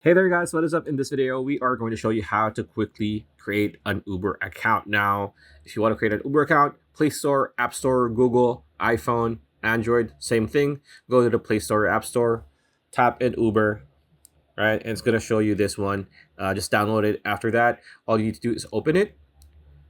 Hey there guys, what is up? In this video, we are going to show you how to quickly create an Uber account. Now, if you want to create an Uber account, Play Store, App Store, Google, iPhone, Android, same thing. Go to the Play Store or App Store, tap in Uber, right? And it's going to show you this one. Just download it. After that, all you need to do is open it.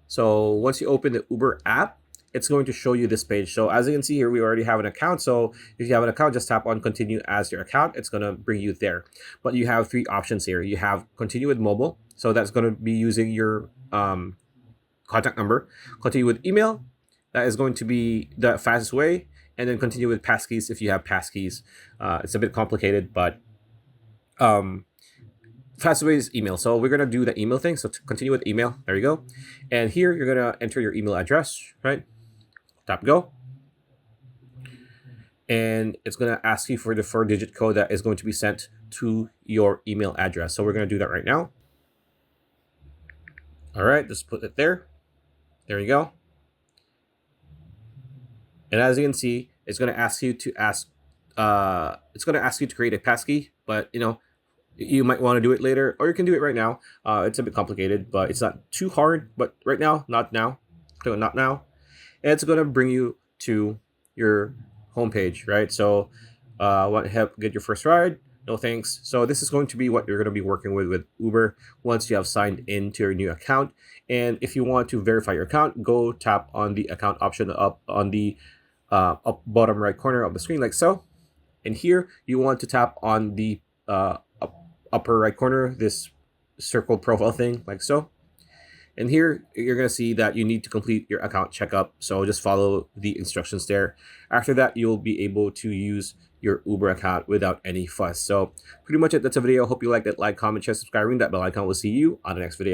So once you open the Uber app, it's going to show you this page. So as you can see here, we already have an account. So if you have an account, just tap on continue as your account. It's going to bring you there. But you have three options here. You have continue with mobile. So that's going to be using your contact number. Continue with email. That is going to be the fastest way. And then continue with passkeys if you have passkeys. It's a bit complicated, but fastest way is email. So we're going to do the email thing. So continue with email. There you go. And here you're going to enter your email address, right? Tap go. And it's going to ask you for the 4-digit code that is going to be sent to your email address. So we're going to do that right now. All right, just put it there. There you go. And as you can see, it's going to ask you to create a passkey, but you might want to do it later, or you can do it right now. It's a bit complicated, but it's not too hard. But right now, not now. Not now. And it's going to bring you to your homepage, right? So want to help get your first ride? No thanks. So this is going to be what you're going to be working with Uber once you have signed into your new account. And if you want to verify your account, go tap on the account option up on the up bottom right corner of the screen, like so. And here you want to tap on the upper right corner, this circle profile thing, like so. And here you're going to see that you need to complete your account checkup. So just follow the instructions there. After that, you'll be able to use your Uber account without any fuss. So pretty much it. That's a video. Hope you liked it. Like, comment, share, subscribe, ring that bell icon. We'll see you on the next video.